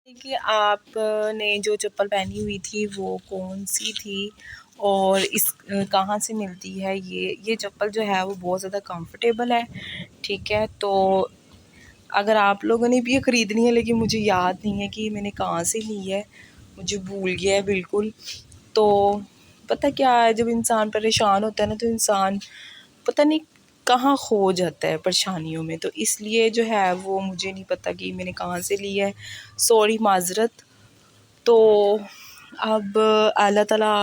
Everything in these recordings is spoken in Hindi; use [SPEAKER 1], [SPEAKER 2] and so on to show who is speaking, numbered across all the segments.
[SPEAKER 1] कि आपने जो चप्पल पहनी हुई थी वो कौन-सी थी और कहाँ से मिलती है ये चप्पल जो है वो बहुत ज़्यादा कंफर्टेबल है, ठीक है। तो अगर आप लोगों ने भी ये ख़रीदनी है, लेकिन मुझे याद नहीं है कि मैंने कहाँ से ली है, मुझे भूल गया है बिल्कुल। तो पता क्या है, जब इंसान परेशान होता है ना, तो इंसान पता नहीं कहाँ खो जाता है परेशानियों में। तो इसलिए जो है वो मुझे नहीं पता कि मैंने कहाँ से ली है, सॉरी, माज़रत। तो अब अल्लाह ताला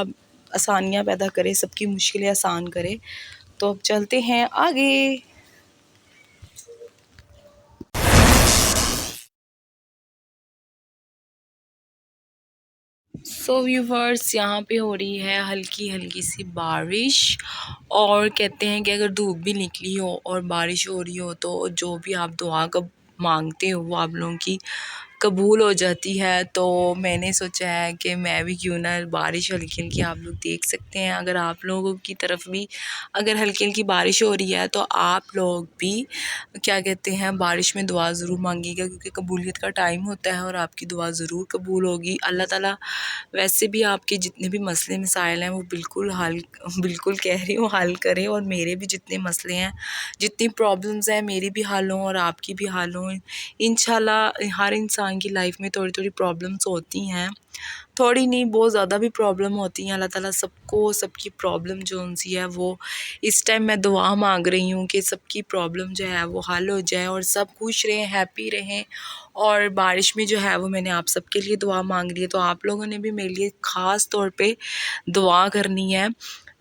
[SPEAKER 1] आसानियाँ पैदा करे, सबकी मुश्किलें आसान करे। तो अब चलते हैं आगे। सो व्यूवर्स, यहाँ पे हो रही है हल्की हल्की सी बारिश, और कहते हैं कि अगर धूप भी निकली हो और बारिश हो रही हो तो जो भी आप दुआ कब मांगते हो वो आप लोगों की कबूल हो जाती है। तो मैंने सोचा है कि मैं भी क्यों ना, बारिश हल्की हल्की आप लोग देख सकते हैं, अगर आप लोगों की तरफ भी अगर हल्की हल्की बारिश हो रही है तो आप लोग भी क्या कहते हैं बारिश में दुआ ज़रूर मांगिएगा, क्योंकि कबूलियत का टाइम होता है और आपकी दुआ ज़रूर कबूल होगी। अल्लाह ताला वैसे भी आपके जितने भी मसले मसाइल हैं वो बिल्कुल कह रही हूँ हल करे, और मेरे भी जितने मसले हैं, जितनी प्रॉब्लम्स हैं, मेरी भी हल हों और आपकी भी हल हों इंशाल्लाह। हर इंसान की लाइफ में थोड़ी थोड़ी प्रॉब्लम्स होती हैं, थोड़ी नहीं बहुत ज़्यादा भी प्रॉब्लम होती हैं। अल्लाह ताला सबको सबकी प्रॉब्लम जो सी है वो इस टाइम मैं दुआ मांग रही हूँ कि सबकी प्रॉब्लम जो है वो हल हो जाए और सब खुश रहें, हैप्पी रहें। और बारिश में जो है वो मैंने आप सबके लिए दुआ मांग ली है, तो आप लोगों ने भी मेरे लिए ख़ास तौर पे दुआ करनी है,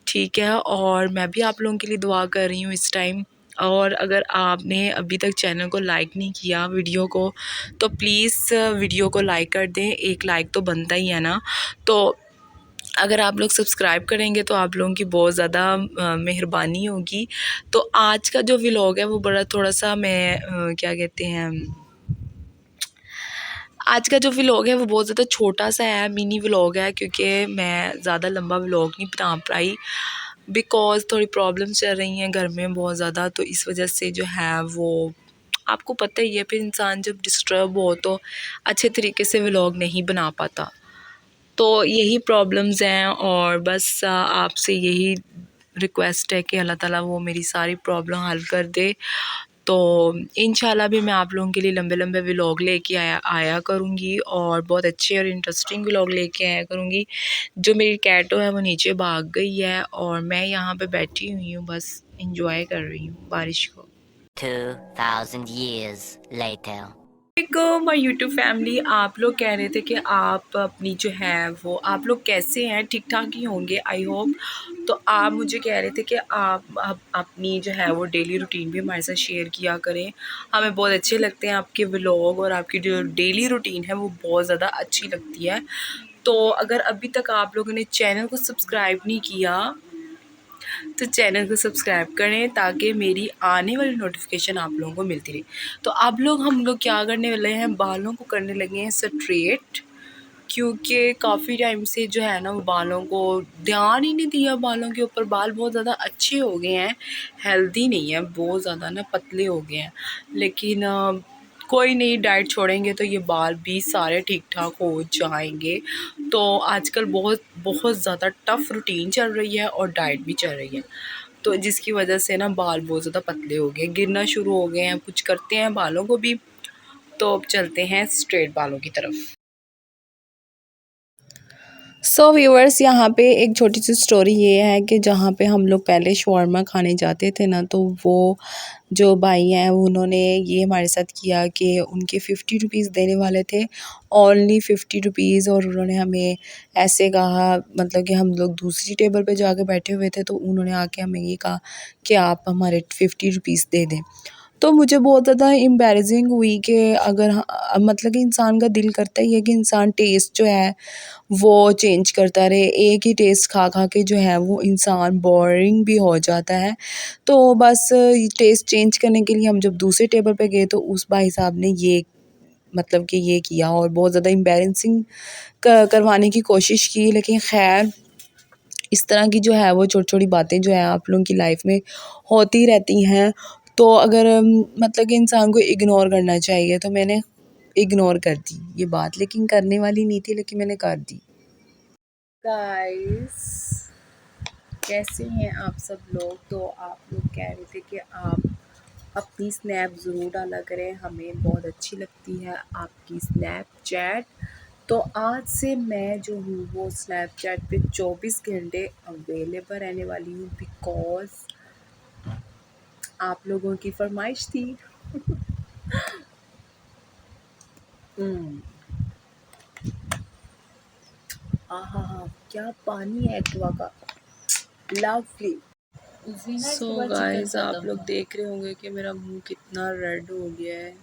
[SPEAKER 1] ठीक है। और मैं भी आप लोगों के लिए दुआ कर रही हूँ इस टाइम। और अगर आपने अभी तक चैनल को लाइक नहीं किया, वीडियो को, तो प्लीज़ वीडियो को लाइक कर दें, एक लाइक तो बनता ही है ना। तो अगर आप लोग सब्सक्राइब करेंगे तो आप लोगों की बहुत ज़्यादा मेहरबानी होगी। तो आज का जो व्लॉग है वो बड़ा थोड़ा सा क्या कहते हैं, आज का जो व्लॉग है वो बहुत ज़्यादा छोटा सा है, मिनी व्लॉग है, क्योंकि मैं ज़्यादा लंबा व्लॉग नहीं बना पाई, बिकॉज़ थोड़ी प्रॉब्लम्स चल रही हैं घर में बहुत ज़्यादा। तो इस वजह से जो है वो आपको पता ही है, फिर इंसान जब डिस्टर्ब हो तो अच्छे तरीके से व्लॉग नहीं बना पाता। तो यही प्रॉब्लम्स हैं, और बस आपसे यही रिक्वेस्ट है कि अल्लाह ताला वो मेरी सारी प्रॉब्लम हल कर दे। तो इंशाल्लाह भी मैं आप लोगों के लिए लंबे लंबे व्लॉग लेके आया करूँगी, और बहुत अच्छे और इंटरेस्टिंग व्लॉग लेके आया करूँगी। जो मेरी कैटो है वो नीचे भाग गई है और मैं यहाँ पे बैठी हुई हूँ, बस इंजॉय कर रही हूँ बारिश को।
[SPEAKER 2] 2000 years later.
[SPEAKER 1] My YouTube family, आप लोग कह रहे थे कि आप अपनी जो है वो आप लोग कैसे हैं, ठीक ठाक ही होंगे आई होप। तो आप मुझे कह रहे थे कि आप अपनी जो है वो डेली रूटीन भी हमारे साथ शेयर किया करें, हमें बहुत अच्छे लगते हैं आपके व्लॉग, और आपकी जो डेली रूटीन है वो बहुत ज़्यादा अच्छी लगती है। तो अगर अभी तक आप लोगों ने चैनल को सब्सक्राइब नहीं किया तो चैनल को सब्सक्राइब करें, ताकि मेरी आने वाली नोटिफिकेशन आप लोगों को मिलती रहे। तो हम लोग क्या करने वाले हैं, बालों को करने लगे हैं स्ट्रेट, क्योंकि काफ़ी टाइम से जो है ना वो बालों को ध्यान ही नहीं दिया, बालों के ऊपर बाल बहुत ज़्यादा अच्छे हो गए हैं, हेल्दी नहीं है, बहुत ज़्यादा ना पतले हो गए हैं। लेकिन कोई नहीं, डाइट छोड़ेंगे तो ये बाल भी सारे ठीक ठाक हो जाएंगे। तो आजकल बहुत बहुत ज़्यादा टफ़ रूटीन चल रही है और डाइट भी चल रही है, तो जिसकी वजह से ना बाल बहुत ज़्यादा पतले हो गए, गिरना शुरू हो गए हैं, कुछ करते हैं बालों को भी। तो अब चलते हैं स्ट्रेट बालों की तरफ। सो व्यूअर्स, यहाँ पे एक छोटी सी स्टोरी ये है कि जहाँ पे हम लोग पहले शवारमा खाने जाते थे ना, तो वो जो भाई हैं उन्होंने ये हमारे साथ किया कि उनके 50 रुपीज़ देने वाले थे, ओनली 50 रुपीज़, और उन्होंने हमें ऐसे कहा, मतलब कि हम लोग दूसरी टेबल पे जाके बैठे हुए थे, तो उन्होंने आके हमें ये कहा कि आप हमारे 50 रुपीज़ दे दें। तो मुझे बहुत ज़्यादा एम्बैरेसिंग हुई कि अगर मतलब कि इंसान का दिल करता ही है कि इंसान टेस्ट जो है वो चेंज करता रहे, एक ही टेस्ट खा खा के जो है वो इंसान बोरिंग भी हो जाता है। तो बस टेस्ट चेंज करने के लिए हम जब दूसरे टेबल पे गए तो उस भाई साहब ने ये मतलब कि ये किया और बहुत ज़्यादा एम्बैरेसिंग करवाने की कोशिश की। लेकिन खैर, इस तरह की जो है वो छोटी-छोटी बातें जो है आप लोगों की लाइफ में होती रहती हैं। तो अगर मतलब कि इंसान को इग्नोर करना चाहिए। तो मैंने इग्नोर कर दी ये बात, लेकिन करने वाली नहीं थी, लेकिन मैंने कर दी। गाइस कैसे हैं आप सब लोग? तो आप लोग कह रहे थे कि आप अपनी स्नैप ज़रूर डाला करें, हमें बहुत अच्छी लगती है आपकी स्नैपचैट। तो आज से मैं जो हूँ वो स्नैपचैट पे 24 घंटे अवेलेबल रहने वाली हूँ, बिकॉज़ आप लोगों की फरमाइश थी। आहा हा, क्या पानी है एक्वा का, लवली। सो गाइस आप लोग देख रहे होंगे कि मेरा मुंह कितना रेड हो गया है।